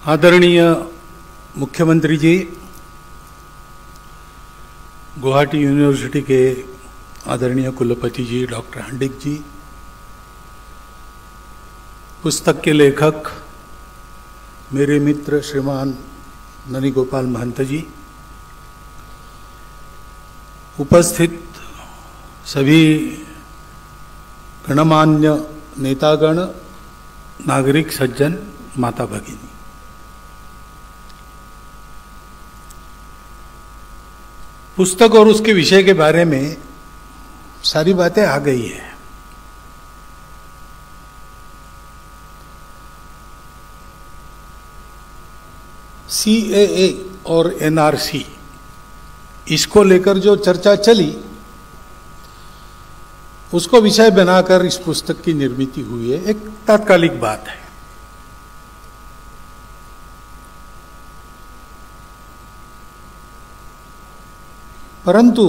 आदरणीय मुख्यमंत्री जी, गुवाहाटी यूनिवर्सिटी के आदरणीय कुलपति जी डॉक्टर हंडिक जी, पुस्तक के लेखक मेरे मित्र श्रीमान ननी गोपाल महंत जी, उपस्थित सभी गणमान्य नेतागण, नागरिक सज्जन, माता भगिनी, पुस्तक और उसके विषय के बारे में सारी बातें आ गई है। CAA और NRC, इसको लेकर जो चर्चा चली उसको विषय बनाकर इस पुस्तक की निर्मित हुई है। एक तात्कालिक बात है। परंतु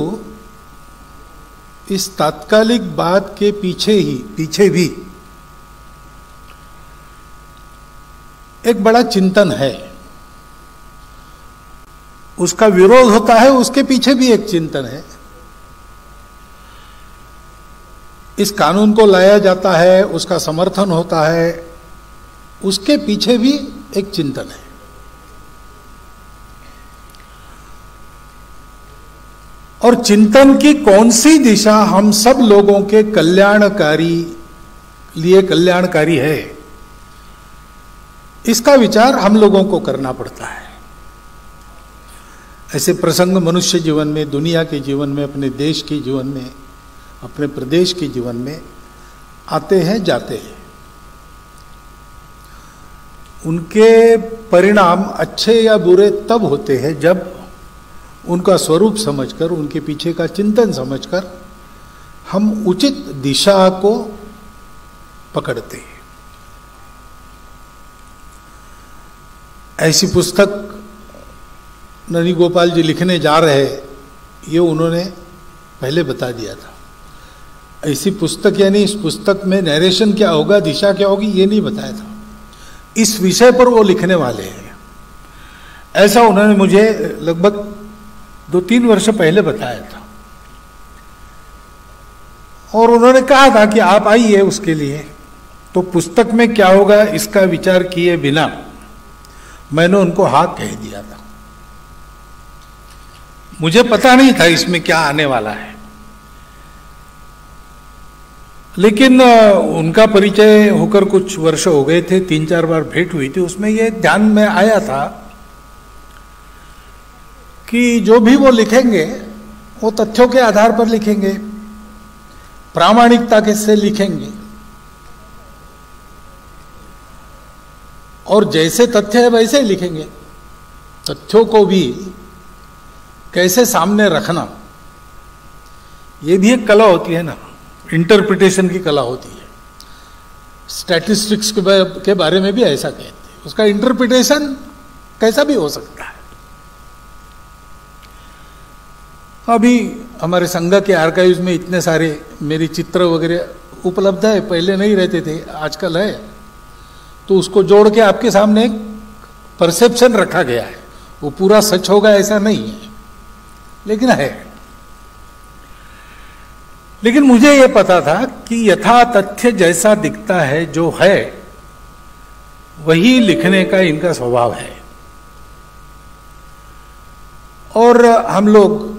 इस तात्कालिक बात के पीछे भी एक बड़ा चिंतन है। उसका विरोध होता है, उसके पीछे भी एक चिंतन है। इस कानून को लाया जाता है, उसका समर्थन होता है, उसके पीछे भी एक चिंतन है। और चिंतन की कौन सी दिशा हम सब लोगों के कल्याणकारी है, इसका विचार हम लोगों को करना पड़ता है। ऐसे प्रसंग मनुष्य जीवन में, दुनिया के जीवन में, अपने देश के जीवन में, अपने प्रदेश के जीवन में आते हैं, जाते हैं। उनके परिणाम अच्छे या बुरे तब होते हैं जब उनका स्वरूप समझकर, उनके पीछे का चिंतन समझकर हम उचित दिशा को पकड़ते हैं। ऐसी पुस्तक ननी गोपाल जी लिखने जा रहे, ये उन्होंने पहले बता दिया था। ऐसी पुस्तक यानी इस पुस्तक में नरेशन क्या होगा, दिशा क्या होगी, ये नहीं बताया था। इस विषय पर वो लिखने वाले हैं, ऐसा उन्होंने मुझे लगभग 2-3 वर्ष पहले बताया था। और उन्होंने कहा था कि आप आइए उसके लिए। तो पुस्तक में क्या होगा इसका विचार किए बिना मैंने उनको हाँ कह दिया था। मुझे पता नहीं था इसमें क्या आने वाला है, लेकिन उनका परिचय होकर कुछ वर्ष हो गए थे, 3-4 बार भेंट हुई थी। उसमें ये ध्यान में आया था कि जो भी वो लिखेंगे वो तथ्यों के आधार पर लिखेंगे, प्रामाणिकता के से लिखेंगे, और जैसे तथ्य है वैसे ही लिखेंगे। तथ्यों को भी कैसे सामने रखना, ये भी एक कला होती है ना, इंटरप्रिटेशन की कला होती है। स्टैटिस्टिक्स के बारे में भी ऐसा कहते हैं, उसका इंटरप्रिटेशन कैसा भी हो सकता है। अभी हमारे संघ के आर्काइव्स में इतने सारे मेरी चित्र वगैरह उपलब्ध है, पहले नहीं रहते थे, आजकल है। तो उसको जोड़ के आपके सामने एक परसेप्शन रखा गया है। वो पूरा सच होगा ऐसा नहीं है, लेकिन है। लेकिन मुझे यह पता था कि यथा तथ्य जैसा दिखता है, जो है वही लिखने का इनका स्वभाव है। और हम लोग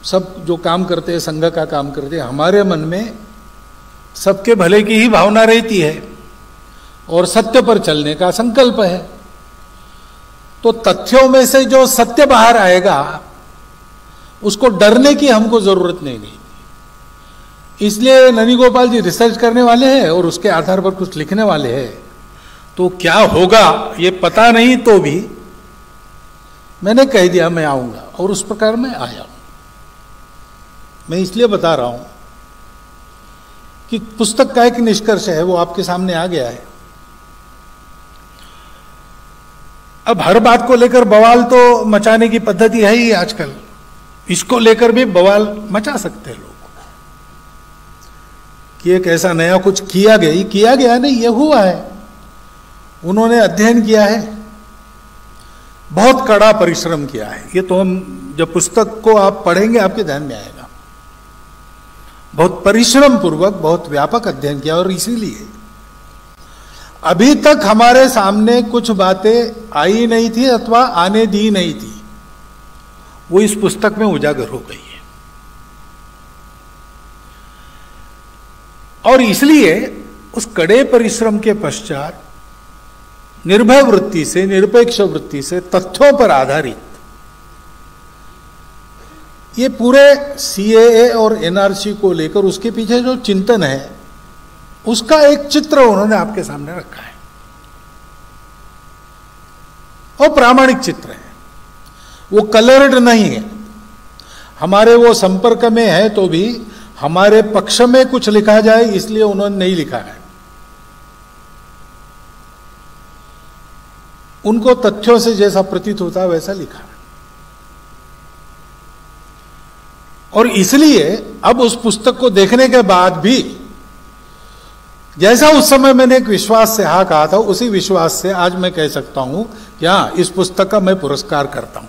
सब जो काम करते हैं, संघ का काम करते हैं, हमारे मन में सबके भले की ही भावना रहती है और सत्य पर चलने का संकल्प है। तो तथ्यों में से जो सत्य बाहर आएगा उसको डरने की हमको जरूरत नहीं। इसलिए ननी गोपाल जी रिसर्च करने वाले हैं और उसके आधार पर कुछ लिखने वाले हैं। तो क्या होगा ये पता नहीं, तो भी मैंने कह दिया मैं आऊंगा, और उस प्रकार मैं आया हूं। मैं इसलिए बता रहा हूं कि पुस्तक का एक निष्कर्ष है, वो आपके सामने आ गया है। अब हर बात को लेकर बवाल तो मचाने की पद्धति है ही आजकल, इसको लेकर भी बवाल मचा सकते हैं लोग कि एक ऐसा नया कुछ किया गया नहीं, ये हुआ है। उन्होंने अध्ययन किया है, बहुत कड़ा परिश्रम किया है। ये तो हम जब पुस्तक को आप पढ़ेंगे आपके ध्यान में आएगा। बहुत परिश्रम पूर्वक बहुत व्यापक अध्ययन किया, और इसीलिए अभी तक हमारे सामने कुछ बातें आई नहीं थी अथवा आने दी नहीं थी, वो इस पुस्तक में उजागर हो गई है। और इसलिए उस कड़े परिश्रम के पश्चात निर्भय वृत्ति से, निरपेक्ष वृत्ति से, तथ्यों पर आधारित ये पूरे सीएए और एनआरसी को लेकर उसके पीछे जो चिंतन है उसका एक चित्र उन्होंने आपके सामने रखा है, और प्रामाणिक चित्र है, वो कलर्ड नहीं है। हमारे वो संपर्क में है तो भी हमारे पक्ष में कुछ लिखा जाए इसलिए उन्होंने नहीं लिखा है। उनको तथ्यों से जैसा प्रतीत होता है वैसा लिखा है। और इसलिए अब उस पुस्तक को देखने के बाद भी जैसा उस समय मैंने एक विश्वास से हाँ कहा था, उसी विश्वास से आज मैं कह सकता हूं कि हाँ, इस पुस्तक का मैं पुरस्कार करता हूं।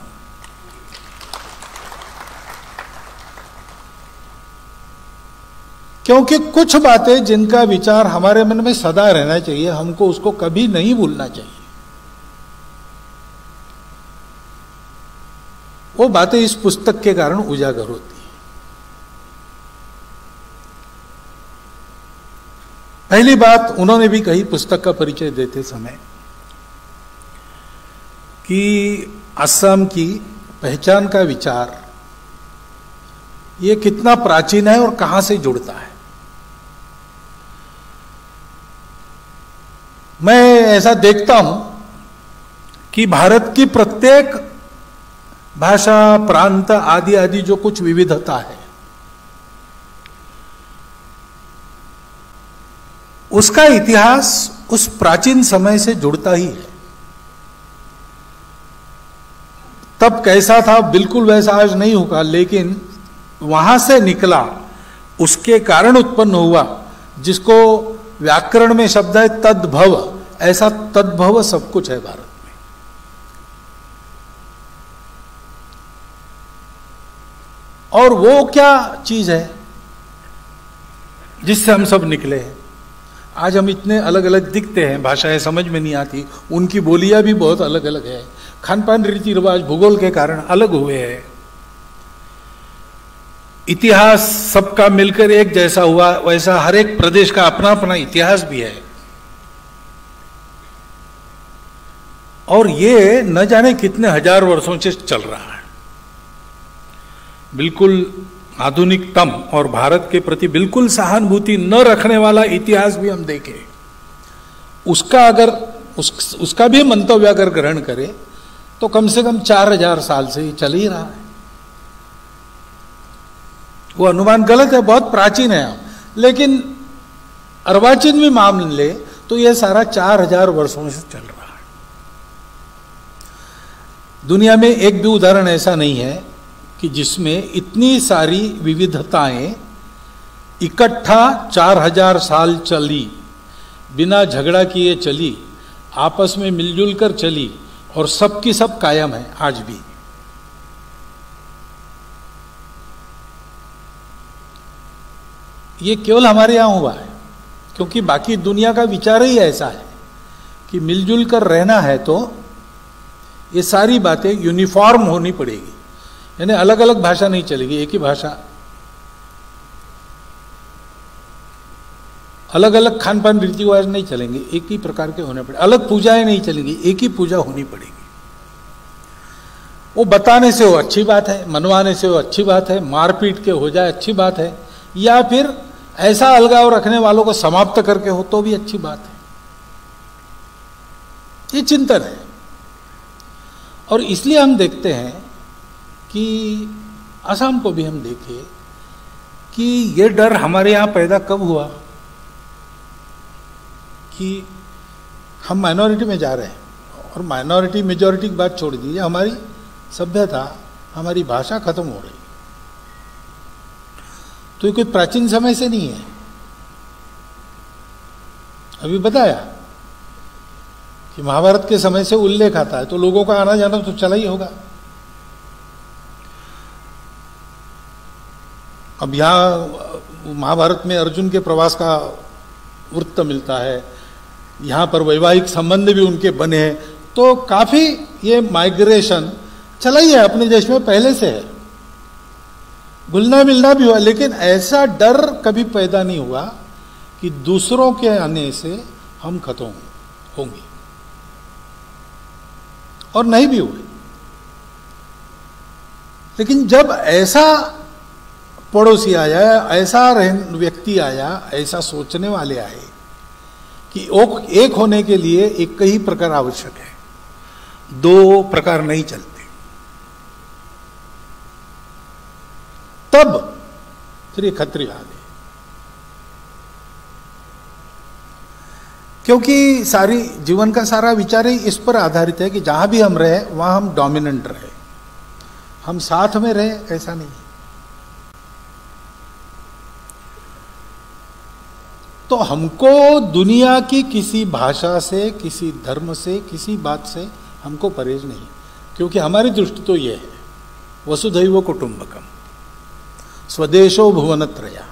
क्योंकि कुछ बातें जिनका विचार हमारे मन में सदा रहना चाहिए, हमको उसको कभी नहीं भूलना चाहिए, वो बातें इस पुस्तक के कारण उजागर होती है। पहली बात उन्होंने भी कही पुस्तक का परिचय देते समय कि असम की पहचान का विचार ये कितना प्राचीन है और कहां से जुड़ता है। मैं ऐसा देखता हूं कि भारत की प्रत्येक भाषा, प्रांत आदि आदि जो कुछ विविधता है उसका इतिहास उस प्राचीन समय से जुड़ता ही है। तब कैसा था बिल्कुल वैसा आज नहीं होगा, लेकिन वहां से निकला, उसके कारण उत्पन्न हुआ, जिसको व्याकरण में शब्द है तद्भव, ऐसा तद्भव सब कुछ है भारत में। और वो क्या चीज है जिससे हम सब निकले हैं। आज हम इतने अलग अलग दिखते हैं, भाषाएं समझ में नहीं आती, उनकी बोलियां भी बहुत अलग अलग है, खान पान, रीति रिवाज, भूगोल के कारण अलग हुए हैं, इतिहास सबका मिलकर एक जैसा हुआ, वैसा हर एक प्रदेश का अपना अपना इतिहास भी है। और ये न जाने कितने हजार वर्षों से चल रहा है। बिल्कुल आधुनिकतम और भारत के प्रति बिल्कुल सहानुभूति न रखने वाला इतिहास भी हम देखें, उसका अगर उसका भी मंतव्य अगर ग्रहण करें तो कम से कम 4000 साल से ही चल ही रहा है। वो अनुमान गलत है, बहुत प्राचीन है, लेकिन अर्वाचीन भी मान ले तो यह सारा 4000 वर्षों से चल रहा है। दुनिया में एक भी उदाहरण ऐसा नहीं है कि जिसमें इतनी सारी विविधताएं इकट्ठा 4000 साल चली, बिना झगड़ा किए चली, आपस में मिलजुल कर चली, और सबकी सब कायम है आज भी। ये केवल हमारे यहां हुआ है, क्योंकि बाकी दुनिया का विचार ही ऐसा है कि मिलजुल कर रहना है तो ये सारी बातें यूनिफॉर्म होनी पड़ेगी, यानी अलग अलग भाषा नहीं चलेगी, एक ही भाषा, अलग अलग खान पान रीति रिवाज नहीं चलेंगे, एक ही प्रकार के होने पड़े, अलग पूजाएं नहीं चलेंगी, एक ही पूजा होनी पड़ेगी। वो बताने से वो अच्छी बात है, मनवाने से वो अच्छी बात है, मारपीट के हो जाए अच्छी बात है, या फिर ऐसा अलगाव रखने वालों को समाप्त करके हो तो भी अच्छी बात है। ये चिंतन है। और इसलिए हम देखते हैं कि असम को भी हम देखें कि ये डर हमारे यहां पैदा कब हुआ कि हम माइनॉरिटी में जा रहे हैं, और माइनॉरिटी मेजॉरिटी की बात छोड़ दीजिए, हमारी सभ्यता, हमारी भाषा खत्म हो रही। तो ये कोई प्राचीन समय से नहीं है। अभी बताया कि महाभारत के समय से उल्लेख आता है, तो लोगों का आना जाना तो चला ही होगा। अब यहां महाभारत में अर्जुन के प्रवास का वृत्त मिलता है, यहां पर वैवाहिक संबंध भी उनके बने हैं, तो काफी ये माइग्रेशन चला ही है अपने देश में पहले से है। घुलना मिलना भी हुआ, लेकिन ऐसा डर कभी पैदा नहीं हुआ कि दूसरों के आने से हम खत्म होंगे, और नहीं भी हुए। लेकिन जब ऐसा पड़ोसी आया, ऐसा व्यक्ति आया, ऐसा सोचने वाले आए कि एक होने के लिए एक ही प्रकार आवश्यक है, दो प्रकार नहीं चलते, तब फिर ये खतरे आ गए। क्योंकि सारी जीवन का सारा विचार ही इस पर आधारित है कि जहां भी हम रहे वहां हम डोमिनेंट रहे, हम साथ में रहे, ऐसा नहीं। तो हमको दुनिया की किसी भाषा से, किसी धर्म से, किसी बात से हमको परहेज नहीं, क्योंकि हमारी दृष्टि तो यह है वसुधैव कुटुंबकम, स्वदेशो भुवनत्रया।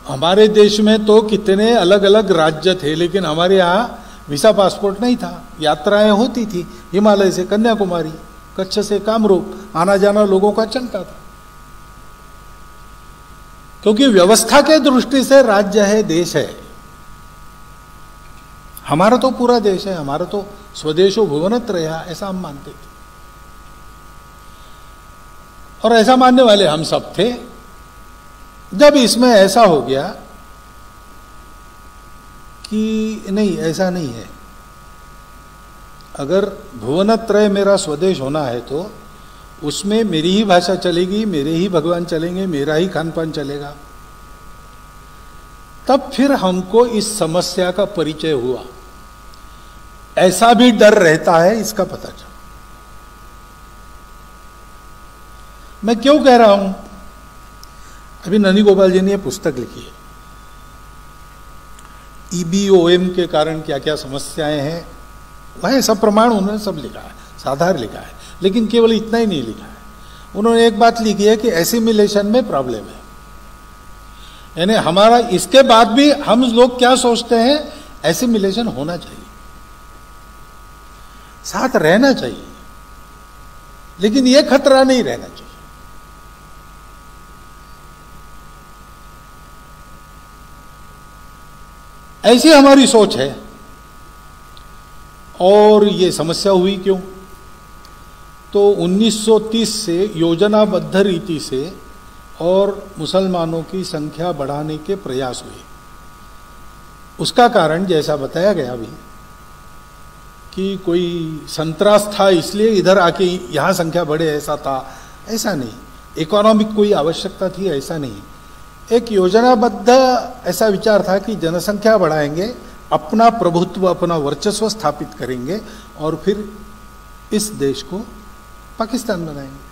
हमारे देश में तो कितने अलग अलग राज्य थे, लेकिन हमारे यहां वीसा पासपोर्ट नहीं था, यात्राएं होती थी, हिमालय से कन्याकुमारी, कच्छ से कामरूप, आना जाना लोगों का चलता था। क्योंकि व्यवस्था के दृष्टि से राज्य है, देश है। हमारा तो पूरा देश है, हमारा तो स्वदेशो भुवनत्रया, ऐसा हम मानते थे, और ऐसा मानने वाले हम सब थे। जब इसमें ऐसा हो गया कि नहीं, ऐसा नहीं है, अगर भुवनत्रय मेरा स्वदेश होना है तो उसमें मेरी ही भाषा चलेगी, मेरे ही भगवान चलेंगे, मेरा ही खान पान चलेगा, तब फिर हमको इस समस्या का परिचय हुआ। ऐसा भी डर रहता है, इसका पता चला। मैं क्यों कह रहा हूं, अभी ननी गोपाल जी ने पुस्तक लिखी है, EBOM के कारण क्या क्या समस्याएं हैं, वह सब प्रमाण उन्होंने सब लिखा है, साधारण लिखा है। लेकिन केवल इतना ही नहीं लिखा है, उन्होंने एक बात लिखी है कि एसिमिलेशन में प्रॉब्लम है। यानी हमारा इसके बाद भी हम लोग क्या सोचते हैं, एसिमिलेशन होना चाहिए, साथ रहना चाहिए, लेकिन यह खतरा नहीं रहना चाहिए। ऐसी हमारी सोच है। और ये समस्या हुई क्यों, तो 1930 से योजनाबद्ध रीति से और मुसलमानों की संख्या बढ़ाने के प्रयास हुए। उसका कारण जैसा बताया गया अभी कि कोई संतरास था इसलिए इधर आके यहां संख्या बढ़े, ऐसा था, ऐसा नहीं। इकोनॉमिक कोई आवश्यकता थी, ऐसा नहीं। एक योजनाबद्ध ऐसा विचार था कि जनसंख्या बढ़ाएंगे, अपना प्रभुत्व, अपना वर्चस्व स्थापित करेंगे और फिर इस देश को पाकिस्तान बनाएंगे।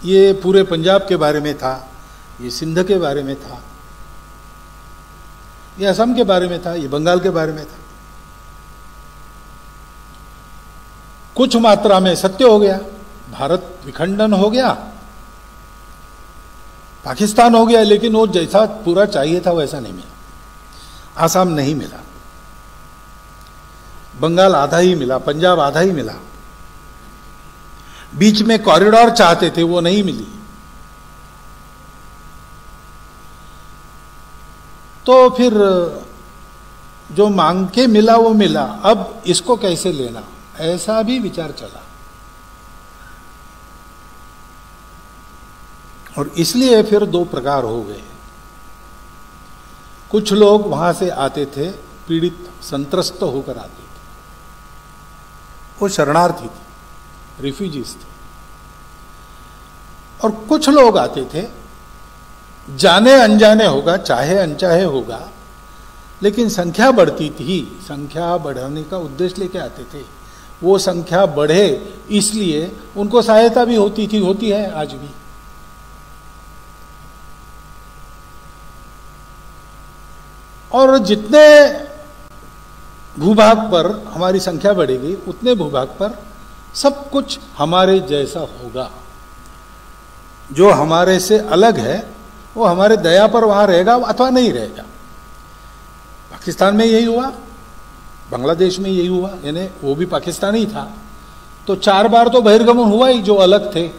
ये पूरे पंजाब के बारे में था, ये सिंध के बारे में था, ये असम के बारे में था, ये बंगाल के बारे में था। कुछ मात्रा में सत्य हो गया, भारत विखंडन हो गया, पाकिस्तान हो गया, लेकिन वो जैसा पूरा चाहिए था वैसा नहीं मिला। आसाम नहीं मिला, बंगाल आधा ही मिला, पंजाब आधा ही मिला, बीच में कॉरिडोर चाहते थे, वो नहीं मिली। तो फिर जो मांग के मिला वो मिला, अब इसको कैसे लेना, ऐसा भी विचार चला। और इसलिए फिर दो प्रकार हो गए। कुछ लोग वहां से आते थे, पीड़ित संत्रस्त होकर आते थे, वो शरणार्थी थे, रिफ्यूजीज थे। और कुछ लोग आते थे, जाने अनजाने होगा, चाहे अनचाहे होगा, लेकिन संख्या बढ़ती थी, संख्या बढ़ाने का उद्देश्य लेके आते थे। वो संख्या बढ़े इसलिए उनको सहायता भी होती थी, होती है आज भी। और जितने भूभाग पर हमारी संख्या बढ़ेगी उतने भूभाग पर सब कुछ हमारे जैसा होगा। जो हमारे से अलग है वो हमारे दया पर वहां रहेगा अथवा नहीं रहेगा। पाकिस्तान में यही हुआ, बांग्लादेश में यही हुआ, यानी वो भी पाकिस्तानी था तो 4 बार तो बहिर्गमन हुआ ही। जो अलग थे,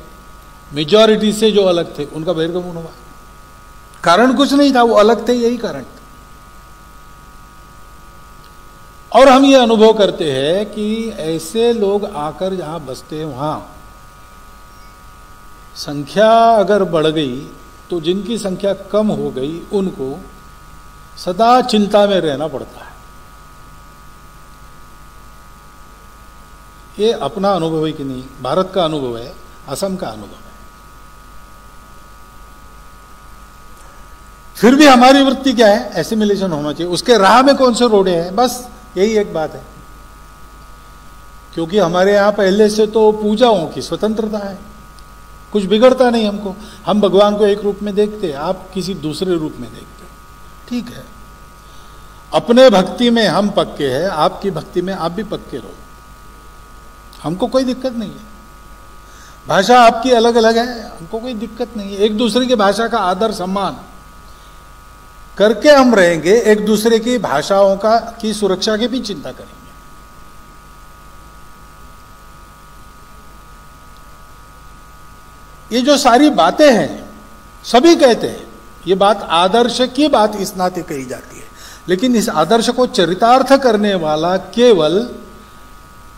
मेजॉरिटी से जो अलग थे, उनका बहिर्गमन हुआ। कारण कुछ नहीं था, वो अलग थे, यही कारण था। और हम ये अनुभव करते हैं कि ऐसे लोग आकर जहां बसते हैं वहां संख्या अगर बढ़ गई तो जिनकी संख्या कम हो गई उनको सदा चिंता में रहना पड़ता है। ये अपना अनुभव है कि नहीं, भारत का अनुभव है, असम का अनुभव है। फिर भी हमारी वृत्ति क्या है, एसिमिलेशन होना चाहिए। उसके राह में कौन से रोड़े हैं, बस यही एक बात है। क्योंकि हमारे यहां पहले से तो पूजाओं की स्वतंत्रता है, कुछ बिगड़ता नहीं हमको। हम भगवान को एक रूप में देखते, आप किसी दूसरे रूप में देखते, ठीक है। अपने भक्ति में हम पक्के हैं, आपकी भक्ति में आप भी पक्के रहो, हमको कोई दिक्कत नहीं है। भाषा आपकी अलग अलग है, हमको कोई दिक्कत नहीं है। एक दूसरे की भाषा का आदर सम्मान करके हम रहेंगे, एक दूसरे की भाषाओं की सुरक्षा की भी चिंता करेंगे। ये जो सारी बातें हैं सभी कहते हैं, ये बात आदर्श की बात इस नाते कही जाती है, लेकिन इस आदर्श को चरितार्थ करने वाला केवल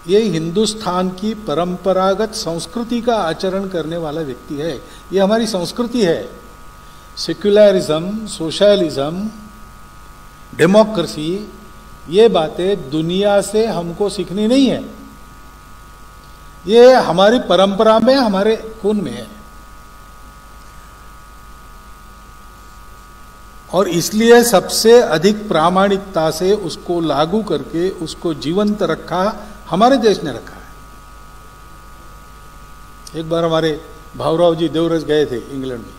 ये हिंदुस्तान की परंपरागत संस्कृति का आचरण करने वाला व्यक्ति है। ये हमारी संस्कृति है। सेक्युलरिज्म, सोशलिज्म, डेमोक्रेसी, ये बातें दुनिया से हमको सीखनी नहीं है, ये हमारी परंपरा में, हमारे खून में है। और इसलिए सबसे अधिक प्रामाणिकता से उसको लागू करके उसको जीवंत रखा हमारे देश ने रखा है। एक बार हमारे भावराव जी देवरस गए थे इंग्लैंड में,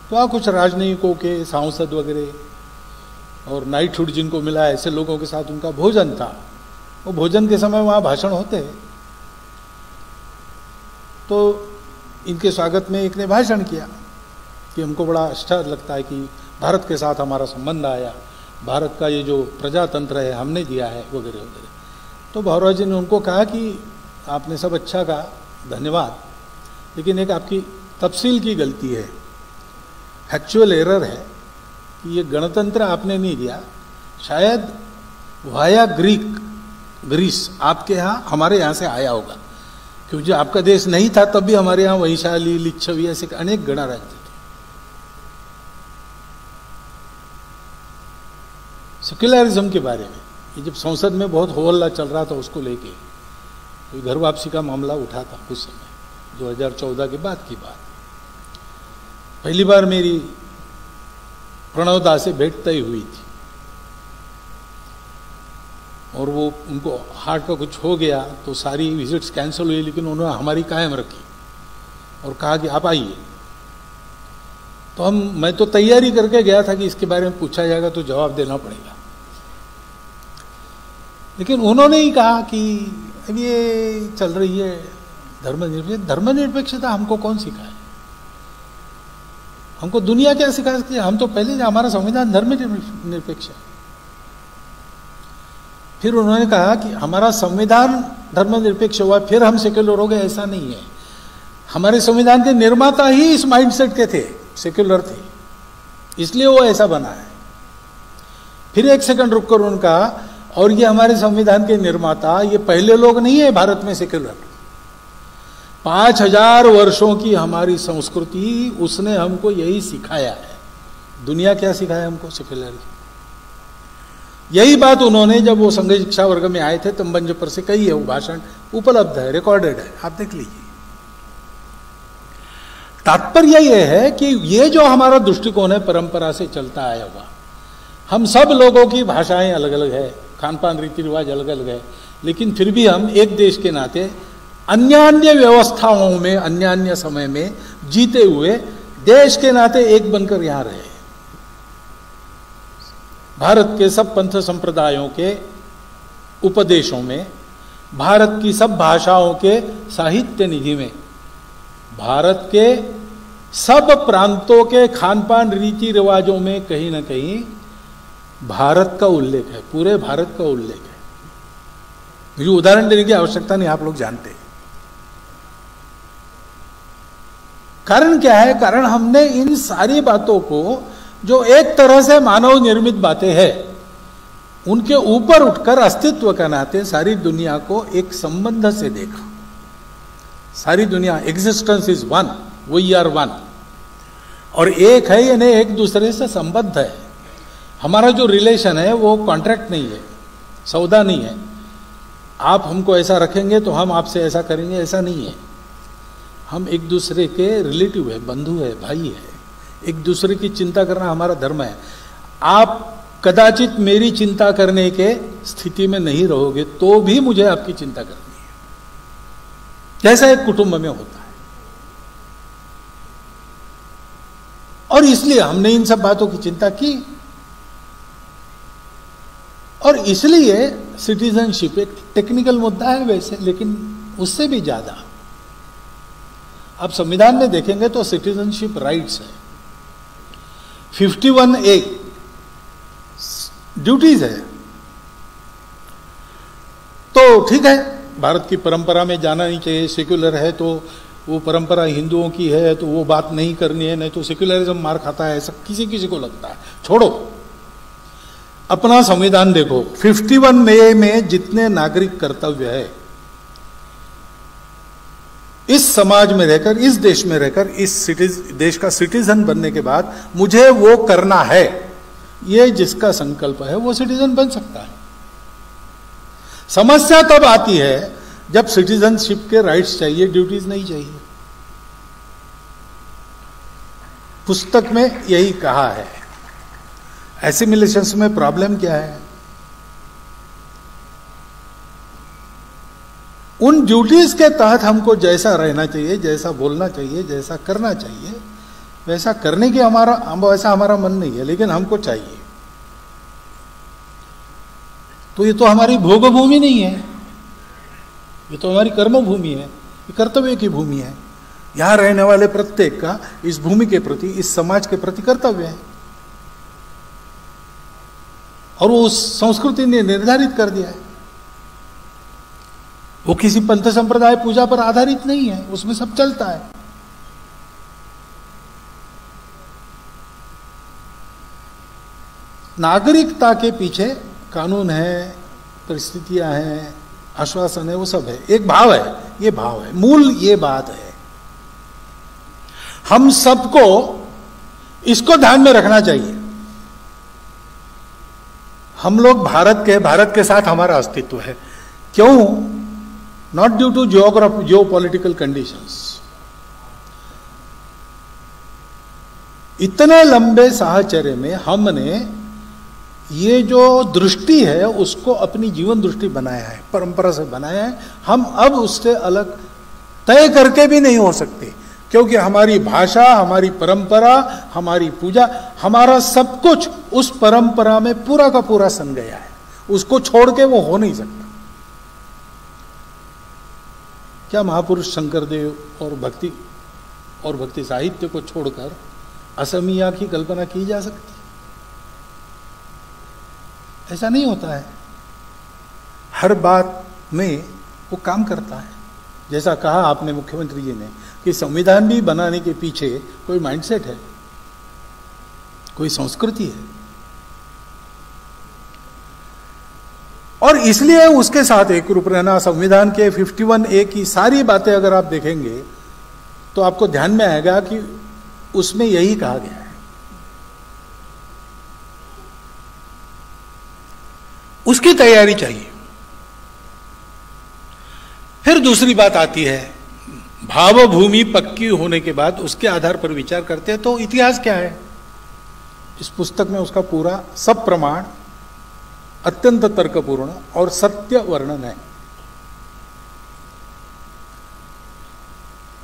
तो वहाँ कुछ राजनयिकों के सांसद वगैरह और नाइटहुड जिनको मिला, ऐसे लोगों के साथ उनका भोजन था। वो भोजन के समय वहाँ भाषण होते हैं, तो इनके स्वागत में एक ने भाषण किया कि हमको बड़ा अच्छा लगता है कि भारत के साथ हमारा संबंध आया, भारत का ये जो प्रजातंत्र है हमने दिया है वगैरह वगैरह। तो भावराज जी ने उनको कहा कि आपने सब अच्छा कहा, धन्यवाद, लेकिन एक आपकी तफसील की गलती है, फैक्चुअल एरर है कि ये गणतंत्र आपने नहीं दिया, शायद वाया ग्रीस आपके यहाँ हमारे यहाँ से आया होगा, क्योंकि आपका देश नहीं था तब भी हमारे यहाँ वैशाली, लिच्छवी, ऐसे अनेक गणराज्य थे। सेक्युलरिज्म के बारे में ये जब संसद में बहुत हो हल्ला चल रहा था, उसको लेके कोई घर वापसी का मामला उठा था उस समय, 2014 के बाद की बात। पहली बार मेरी प्रणव दा से भेंट तय हुई थी और वो उनको हार्ट का कुछ हो गया तो सारी विजिट्स कैंसिल हुई, लेकिन उन्होंने हमारी कायम रखी और कहा कि आप आइए। तो मैं तो तैयारी करके गया था कि इसके बारे में पूछा जाएगा तो जवाब देना पड़ेगा, लेकिन उन्होंने ही कहा कि अब ये चल रही है धर्मनिरपेक्षता हमको कौन सिखाए, हमको दुनिया क्या सिखा सकती है, हम तो पहले हमारा संविधान धर्मनिरपेक्ष है। फिर उन्होंने कहा कि हमारा संविधान धर्मनिरपेक्ष हुआ फिर हम सेक्युलर हो गए, ऐसा नहीं है। हमारे संविधान के निर्माता ही इस माइंडसेट के थे, सेक्युलर थे, इसलिए वो ऐसा बना है। फिर एक सेकंड रुककर उनका, और ये हमारे संविधान के निर्माता ये पहले लोग नहीं है भारत में सेक्युलर, 5000 वर्षों की हमारी संस्कृति उसने हमको यही सिखाया है। दुनिया क्या सिखाया हमको, सेक्युलर। यही बात उन्होंने जब वो संघ शिक्षा वर्ग में आए थे तब मंच पर से कही है, वो भाषण उपलब्ध है, रिकॉर्डेड है, आप देख लीजिए। तात्पर्य यह है कि ये जो हमारा दृष्टिकोण है परंपरा से चलता आया हुआ, हम सब लोगों की भाषाएं अलग अलग है, खान पान रीति रिवाज अलग अलग है, लेकिन फिर भी हम एक देश के नाते अन्य व्यवस्थाओं में अन्य समय में जीते हुए देश के नाते एक बनकर यहां रहे। भारत के सब पंथ संप्रदायों के उपदेशों में, भारत की सब भाषाओं के साहित्य निधि में, भारत के सब प्रांतों के खान पान रीति रिवाजों में कहीं ना कहीं भारत का उल्लेख है, पूरे भारत का उल्लेख है। मुझे उदाहरण देने की आवश्यकता नहीं, आप लोग जानते हैं। कारण क्या है? कारण हमने इन सारी बातों को, जो एक तरह से मानव निर्मित बातें हैं, उनके ऊपर उठकर अस्तित्व के नाते सारी दुनिया को एक संबंध से देखा। सारी दुनिया, existence is one, we are one, और एक है, यानी एक दूसरे से संबद्ध है। हमारा जो रिलेशन है वो कॉन्ट्रैक्ट नहीं है, सौदा नहीं है। आप हमको ऐसा रखेंगे तो हम आपसे ऐसा करेंगे, ऐसा नहीं है। हम एक दूसरे के रिलेटिव है, बंधु है, भाई है। एक दूसरे की चिंता करना हमारा धर्म है। आप कदाचित मेरी चिंता करने के स्थिति में नहीं रहोगे तो भी मुझे आपकी चिंता करनी है, जैसा एक कुटुंब में होता है। और इसलिए हमने इन सब बातों की चिंता की, और इसलिए सिटीजनशिप एक टेक्निकल मुद्दा है वैसे, लेकिन उससे भी ज्यादा आप संविधान में देखेंगे तो सिटीजनशिप राइट्स है। 51A ड्यूटीज है। तो ठीक है, भारत की परंपरा में जाना नहीं चाहिए, सेक्युलर है तो वो परंपरा हिंदुओं की है तो वो बात नहीं करनी है, नहीं तो सेक्युलरिज्म मार खाता है, ऐसा किसी किसी को लगता है। छोड़ो, अपना संविधान देखो। 51A में जितने नागरिक कर्तव्य है, इस समाज में रहकर, इस देश में रहकर, इस देश का सिटीजन बनने के बाद मुझे वो करना है, ये जिसका संकल्प है वो सिटीजन बन सकता है। समस्या तब आती है जब सिटीजनशिप के राइट्स चाहिए, ड्यूटीज नहीं चाहिए। पुस्तक में यही कहा है। एसिमिलेशंस में प्रॉब्लम क्या है? उन ड्यूटीज के तहत हमको जैसा रहना चाहिए, जैसा बोलना चाहिए, जैसा करना चाहिए, वैसा करने की वैसा हमारा मन नहीं है, लेकिन हमको चाहिए। तो ये तो हमारी भोग भूमि नहीं है, ये तो हमारी कर्म भूमि है, ये कर्तव्य की भूमि है। यहां रहने वाले प्रत्येक का इस भूमि के प्रति, इस समाज के प्रति कर्तव्य है, और वो उस संस्कृति ने निर्धारित कर दिया है। वो किसी पंथ संप्रदाय पूजा पर आधारित नहीं है, उसमें सब चलता है। नागरिकता के पीछे कानून है, परिस्थितियां हैं, आश्वासन है, वो सब है। एक भाव है, ये भाव है, मूल ये बात है। हम सबको इसको ध्यान में रखना चाहिए। हम लोग भारत के साथ हमारा अस्तित्व है। क्यों? Not due to geopolitical conditions. इतने लंबे साहचर्य में हमने ये जो दृष्टि है उसको अपनी जीवन दृष्टि बनाया है, परंपरा से बनाया है। हम अब उससे अलग तय करके भी नहीं हो सकते, क्योंकि हमारी भाषा, हमारी परंपरा, हमारी पूजा, हमारा सब कुछ उस परंपरा में पूरा का पूरा सन गया है। उसको छोड़ के वो हो नहीं सकता। क्या महापुरुष शंकरदेव और भक्ति साहित्य को छोड़कर असमिया की कल्पना की जा सकती? ऐसा नहीं होता है। हर बात में वो काम करता है। जैसा कहा आपने मुख्यमंत्री जी ने कि संविधान भी बनाने के पीछे कोई माइंडसेट है, कोई संस्कृति है, और इसलिए उसके साथ एक रूप रहना। संविधान के 51A की सारी बातें अगर आप देखेंगे तो आपको ध्यान में आएगा कि उसमें यही कहा गया है। उसकी तैयारी चाहिए। फिर दूसरी बात आती है, भावभूमि पक्की होने के बाद उसके आधार पर विचार करते हैं तो इतिहास क्या है। इस पुस्तक में उसका पूरा सब प्रमाण अत्यंत तर्कपूर्ण और सत्य वर्णन है।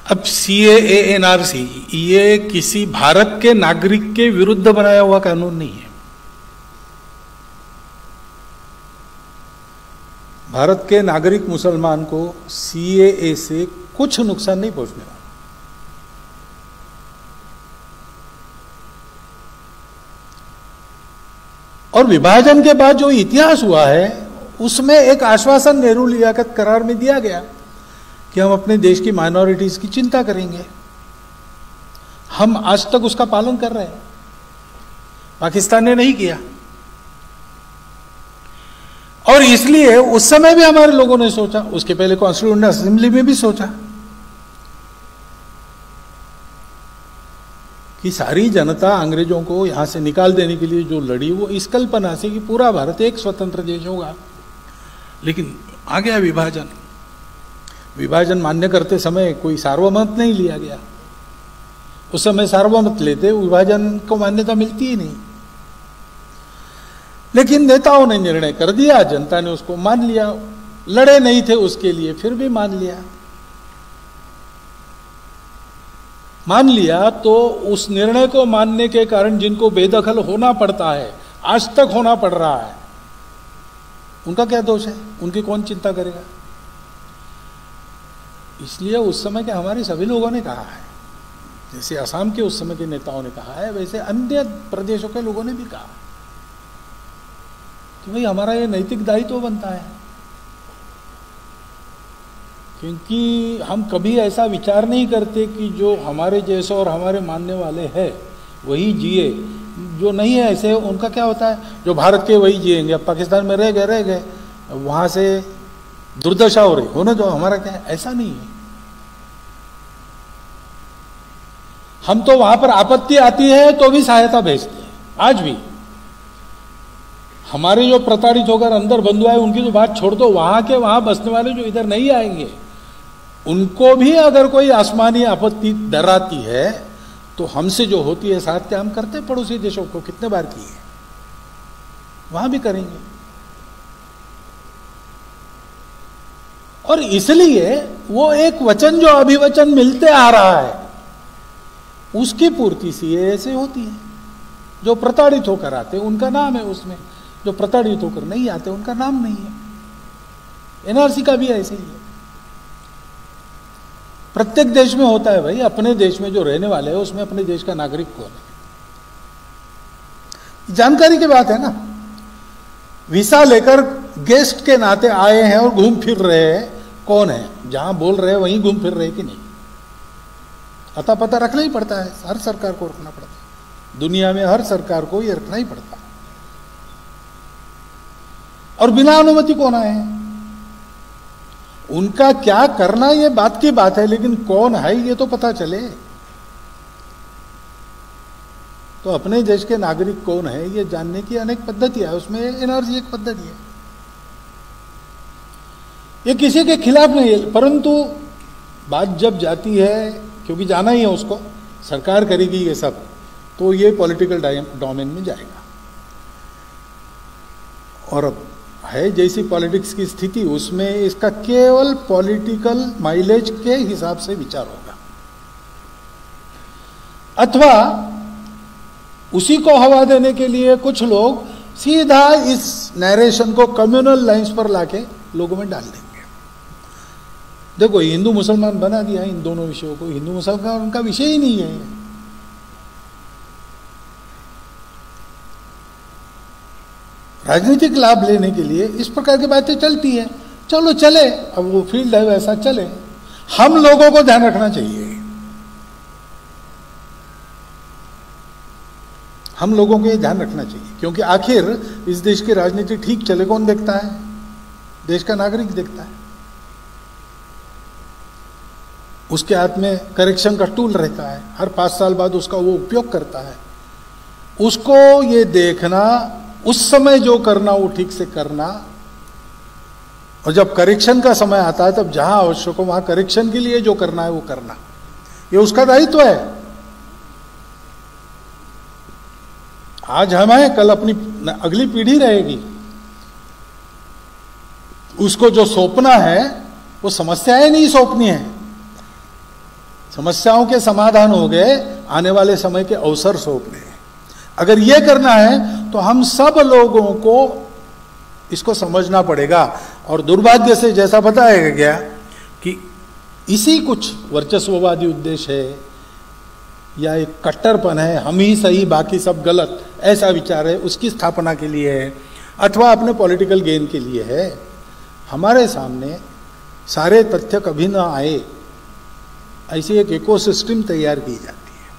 अब CAA NRC ये किसी भारत के नागरिक के विरुद्ध बनाया हुआ कानून नहीं है। भारत के नागरिक मुसलमान को सीएए से कुछ नुकसान नहीं पहुंचने वाला। और विभाजन के बाद जो इतिहास हुआ है उसमें एक आश्वासन नेहरू लियाकत करार में दिया गया कि हम अपने देश की माइनॉरिटीज की चिंता करेंगे। हम आज तक उसका पालन कर रहे हैं, पाकिस्तान ने नहीं किया। और इसलिए उस समय भी हमारे लोगों ने सोचा, उसके पहले कॉन्स्टिट्यूएंट असेंबली में भी सोचा कि सारी जनता अंग्रेजों को यहां से निकाल देने के लिए जो लड़ी वो इस कल्पना से कि पूरा भारत एक स्वतंत्र देश होगा। लेकिन आ गया विभाजन। विभाजन मान्य करते समय कोई सार्वमत नहीं लिया गया। उस समय सार्वमत लेते विभाजन को मान्यता मिलती ही नहीं। लेकिन नेताओं ने निर्णय कर दिया, जनता ने उसको मान लिया। लड़े नहीं थे उसके लिए, फिर भी मान लिया। मान लिया तो उस निर्णय को मानने के कारण जिनको बेदखल होना पड़ता है, आज तक होना पड़ रहा है, उनका क्या दोष है? उनकी कौन चिंता करेगा? इसलिए उस समय के हमारे सभी लोगों ने कहा है, जैसे असम के उस समय के नेताओं ने कहा है, वैसे अन्य प्रदेशों के लोगों ने भी कहा कि भाई हमारा ये नैतिक दायित्व बनता है, क्योंकि हम कभी ऐसा विचार नहीं करते कि जो हमारे जैसे और हमारे मानने वाले हैं वही जिए, जो नहीं है ऐसे उनका क्या होता है, जो भारत के वही जिएंगे। अब पाकिस्तान में रह गए, वहां से दुर्दशा हो रही, होने दो, हमारा क्या है? ऐसा नहीं है। हम तो वहां पर आपत्ति आती है तो भी सहायता भेजते हैं। आज भी हमारे जो प्रताड़ित होकर अंदर बंधु आए उनकी तो बात छोड़ दो, वहां के वहां बसने वाले जो इधर नहीं आएंगे उनको भी अगर कोई आसमानी आपत्ति डराती है तो हमसे जो होती है सहायता हम करते हैं। पड़ोसी देशों को कितने बार की है, वहां भी करेंगे। और इसलिए वो एक वचन जो अभिवचन मिलते आ रहा है उसकी पूर्ति सीएए से होती है। जो प्रताड़ित होकर आते उनका नाम है उसमें, जो प्रताड़ित होकर नहीं आते उनका नाम नहीं है। एनआरसी का भी ऐसे ही है। प्रत्येक देश में होता है भाई, अपने देश में जो रहने वाले हैं उसमें अपने देश का नागरिक कौन है, जानकारी की बात है ना। वीसा लेकर गेस्ट के नाते आए हैं और घूम फिर रहे हैं, कौन है? जहां बोल रहे हैं वहीं घूम फिर रहे कि नहीं, अता पता रखना ही पड़ता है। हर सरकार को रखना पड़ता है, दुनिया में हर सरकार को ये रखना ही पड़ता है। और बिना अनुमति कौन आए हैं, उनका क्या करना ये बात की बात है, लेकिन कौन है ये तो पता चले। तो अपने देश के नागरिक कौन है ये जानने की अनेक पद्धतियां है, उसमें एनआरसी एक पद्धति है। ये किसी के खिलाफ नहीं है, परंतु बात जब जाती है, क्योंकि जाना ही है उसको, सरकार करेगी ये सब, तो ये पॉलिटिकल डोमेन में जाएगा। और अब है जैसी पॉलिटिक्स की स्थिति, उसमें इसका केवल पॉलिटिकल माइलेज के हिसाब से विचार होगा, अथवा उसी को हवा देने के लिए कुछ लोग सीधा इस नैरेशन को कम्युनल लाइंस पर लाके लोगों में डाल देंगे। देखो, हिंदू मुसलमान बना दिया इन दोनों विषयों को। हिंदू मुसलमान उनका विषय ही नहीं है। राजनीतिक लाभ लेने के लिए इस प्रकार की बातें चलती है। चलो चले, अब वो फील्ड है वैसा चले। हम लोगों को ध्यान रखना चाहिए, हम लोगों को ये ध्यान रखना चाहिए, क्योंकि आखिर इस देश की राजनीति ठीक चले कौन देखता है? देश का नागरिक देखता है। उसके हाथ में करेक्शन का टूल रहता है, हर 5 साल बाद उसका वो उपयोग करता है। उसको ये देखना, उस समय जो करना वो ठीक से करना, और जब करेक्शन का समय आता है तब जहां आवश्यक हो वहां करेक्शन के लिए जो करना है वो करना, ये उसका दायित्व है। आज हम हैं, कल अपनी अगली पीढ़ी रहेगी। उसको जो सौंपना है वो समस्याएं नहीं सौंपनी है, समस्याओं के समाधान हो गए, आने वाले समय के अवसर सौंपने हैं। अगर ये करना है तो हम सब लोगों को इसको समझना पड़ेगा। और दुर्भाग्य से जैसा बताया गया कि इसी कुछ वर्चस्ववादी उद्देश्य है या एक कट्टरपन है, हम ही सही बाकी सब गलत, ऐसा विचार है, उसकी स्थापना के लिए है अथवा अपने पॉलिटिकल गेन के लिए है। हमारे सामने सारे तथ्य कभी ना आए, ऐसी एक इकोसिस्टम तैयार की जाती है।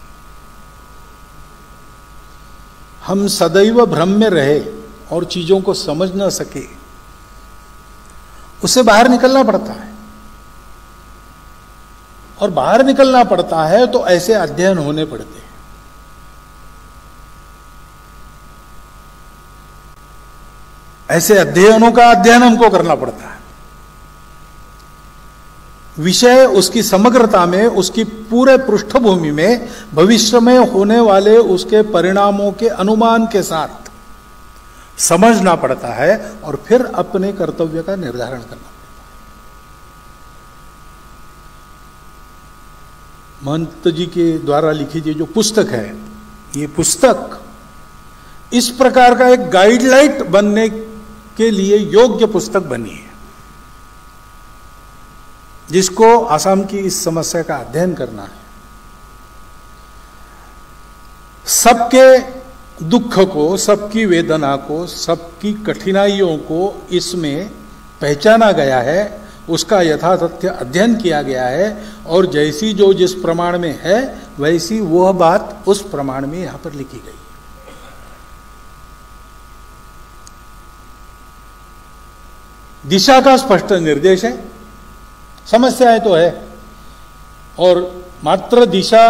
हम सदैव भ्रम में रहे और चीजों को समझ ना सके, उससे बाहर निकलना पड़ता है। और बाहर निकलना पड़ता है तो ऐसे अध्ययन होने पड़ते हैं। ऐसे अध्ययनों का अध्ययन हमको करना पड़ता है। विषय उसकी समग्रता में, उसकी पूरे पृष्ठभूमि में, भविष्य में होने वाले उसके परिणामों के अनुमान के साथ समझना पड़ता है और फिर अपने कर्तव्य का निर्धारण करना पड़ता है। महंत जी के द्वारा लिखी जो पुस्तक है, ये पुस्तक इस प्रकार का एक गाइडलाइन बनने के लिए योग्य पुस्तक बनी है, जिसको असम की इस समस्या का अध्ययन करना है। सबके दुख को, सबकी वेदना को, सबकी कठिनाइयों को इसमें पहचाना गया है, उसका यथातथ्य अध्ययन किया गया है और जैसी जो जिस प्रमाण में है वैसी वह बात उस प्रमाण में यहां पर लिखी गई। दिशा का स्पष्ट निर्देश है, समस्याएं तो है और मात्र दिशा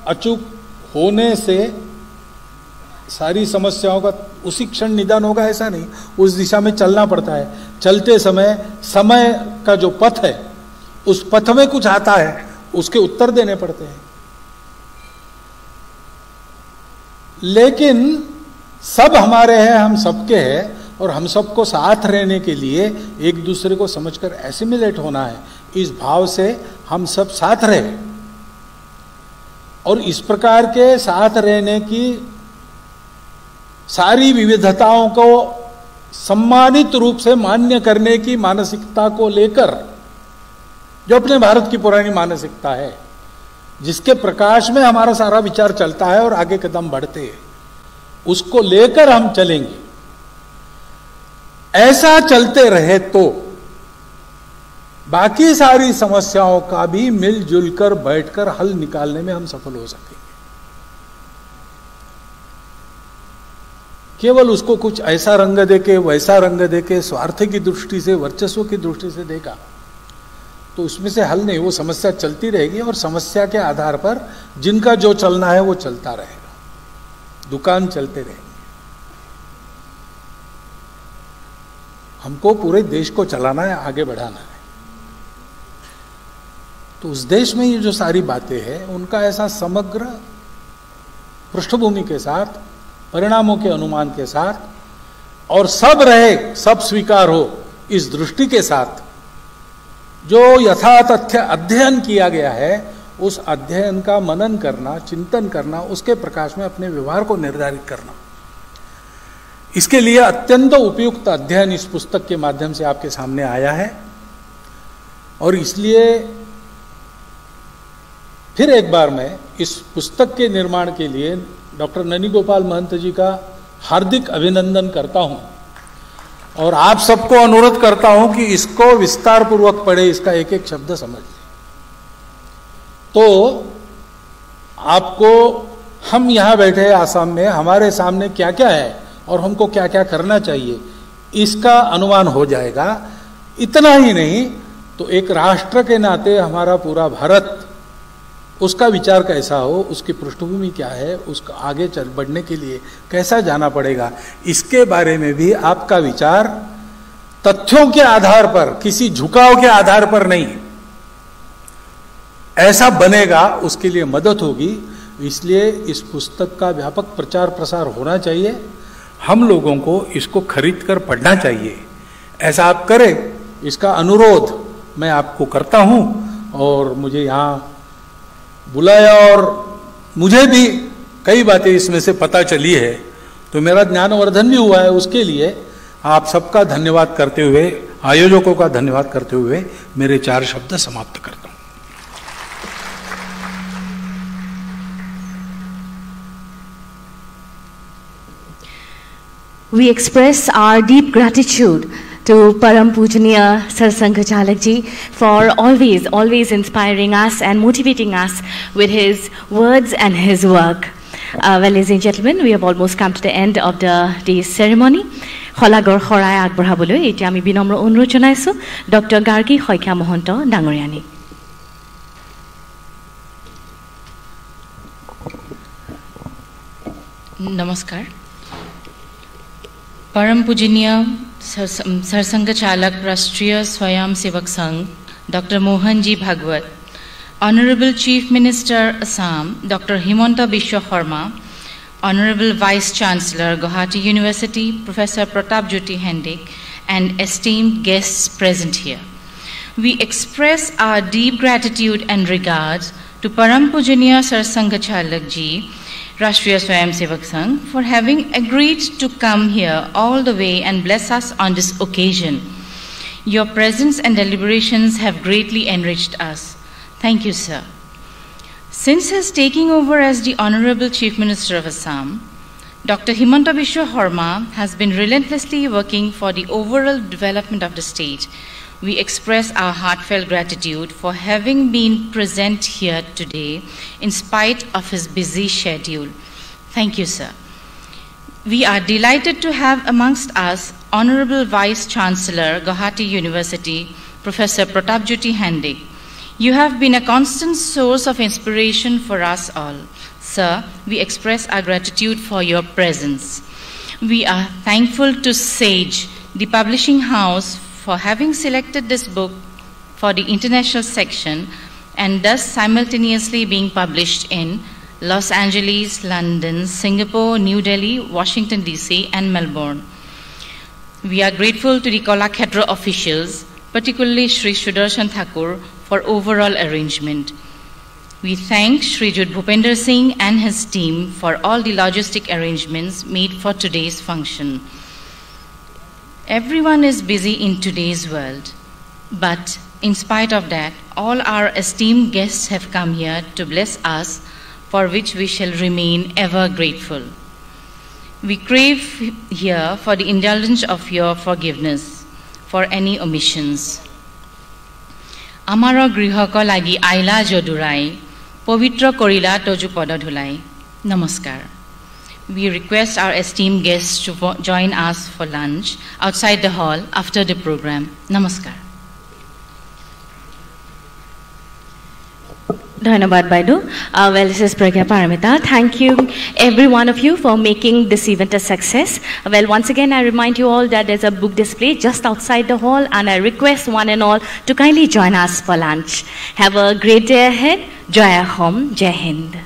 अचूक होने से सारी समस्याओं का उसी क्षण निदान होगा ऐसा नहीं, उस दिशा में चलना पड़ता है। चलते समय समय का जो पथ है उस पथ में कुछ आता है, उसके उत्तर देने पड़ते हैं। लेकिन सब हमारे हैं, हम सबके हैं और हम सबको साथ रहने के लिए एक दूसरे को समझकर एसिमिलेट होना है। इस भाव से हम सब साथ रहे और इस प्रकार के साथ रहने की सारी विविधताओं को सम्मानित रूप से मान्य करने की मानसिकता को लेकर, जो अपने भारत की पुरानी मानसिकता है, जिसके प्रकाश में हमारा सारा विचार चलता है और आगे कदम बढ़ते हैं, उसको लेकर हम चलेंगे। ऐसा चलते रहे तो बाकी सारी समस्याओं का भी मिलजुल कर बैठकर हल निकालने में हम सफल हो सकेंगे। केवल उसको कुछ ऐसा रंग देके वैसा रंग देके स्वार्थ की दृष्टि से, वर्चस्व की दृष्टि से देखा तो उसमें से हल नहीं। वो समस्या चलती रहेगी और समस्या के आधार पर जिनका जो चलना है वो चलता रहेगा, दुकान चलते रहेंगे। हमको पूरे देश को चलाना है, आगे बढ़ाना है। तो उस देश में ये जो सारी बातें हैं उनका ऐसा समग्र पृष्ठभूमि के साथ, परिणामों के अनुमान के साथ और सब रहे, सब स्वीकार हो, इस दृष्टि के साथ जो यथातथ्य अध्ययन किया गया है उस अध्ययन का मनन करना, चिंतन करना, उसके प्रकाश में अपने व्यवहार को निर्धारित करना, इसके लिए अत्यंत उपयुक्त अध्ययन इस पुस्तक के माध्यम से आपके सामने आया है। और इसलिए फिर एक बार मैं इस पुस्तक के निर्माण के लिए डॉक्टर ननी गोपाल महंत जी का हार्दिक अभिनंदन करता हूं और आप सबको अनुरोध करता हूं कि इसको विस्तार पूर्वक पढ़े, इसका एक एक शब्द समझ लें। तो आपको हम यहां बैठे आसाम में, हमारे सामने क्या क्या है और हमको क्या क्या करना चाहिए, इसका अनुमान हो जाएगा। इतना ही नहीं तो एक राष्ट्र के नाते हमारा पूरा भारत, उसका विचार कैसा हो, उसकी पृष्ठभूमि क्या है, उसका आगे चल बढ़ने के लिए कैसा जाना पड़ेगा, इसके बारे में भी आपका विचार तथ्यों के आधार पर, किसी झुकाव के आधार पर नहीं, ऐसा बनेगा, उसके लिए मदद होगी। इसलिए इस पुस्तक का व्यापक प्रचार प्रसार होना चाहिए। हम लोगों को इसको खरीद कर पढ़ना चाहिए। ऐसा आप करें, इसका अनुरोध मैं आपको करता हूं। और मुझे यहाँ बुलाया और मुझे भी कई बातें इसमें से पता चली है, तो मेरा ज्ञानवर्धन भी हुआ है। उसके लिए आप सबका धन्यवाद करते हुए आयोजकों का धन्यवाद करते हुए मेरे 4 शब्द समाप्त करता हूं। We express our deep gratitude to Param Pujaniya Sarsangh Chalak ji for always inspiring us and motivating us with his words and his work. Well, ladies and gentlemen, we have almost come to the end of the day's ceremony. Kholagor Khorai Agbarhabolo, etia ami binomro onurod janaisu Dr. Gargi Hoikya Mohanto Dangoriani. Namaskar. Param Pujaniya Sarsangh Chalak Rashtriya Swayam Sevak Sangh, Dr. Mohanji Bhagwat, Honorable Chief Minister Assam, Dr. Himanta Biswa Sharma, Honorable Vice Chancellor, Guwahati University, Professor Pratap Jyoti Hendik, and esteemed guests present here. We express our deep gratitude and regards to Param Pujaniya Sarsangh Chalak ji, Rashtriya Swayam Sevak Sangh, for having agreed to come here all the way and bless us on this occasion. Your presence and deliberations have greatly enriched us. Thank you, sir. Since his taking over as the Honorable Chief Minister of Assam, Dr. Himanta Biswa Sharma has been relentlessly working for the overall development of the state. We express our heartfelt gratitude for having been present here today in spite of his busy schedule. Thank you, sir. We are delighted to have amongst us Honorable Vice Chancellor, Guwahati University, Professor Pratap Jyoti Hendik. You have been a constant source of inspiration for us all. Sir, we express our gratitude for your presence. We are thankful to Sage, the publishing house, for having selected this book for the international section and thus simultaneously being published in Los Angeles, London, Singapore, New Delhi, Washington DC, and Melbourne. We are grateful to the Kalakshetra officials, particularly Shri Sudarshan Thakur, for overall arrangement. We thank Shri Jud Bhupender Singh and his team for all the logistic arrangements made for today's function. Everyone is busy in today's world, but in spite of that, all our esteemed guests have come here to bless us, for which we shall remain ever grateful. We crave here for the indulgence of your forgiveness for any omissions. Amaro grihoko lagi aila jodurai, povitra korila toju pododhulai. Namaskar. We request our esteemed guests to join us for lunch outside the hall after the program. Namaskar. Dhanabad Baidu. Well, this is Pragya Paramita. Thank you, every one of you, for making this event a success. Well, once again, I remind you all that there's a book display just outside the hall, and I request one and all to kindly join us for lunch. Have a great day ahead. Jai Hom, Jai Hind.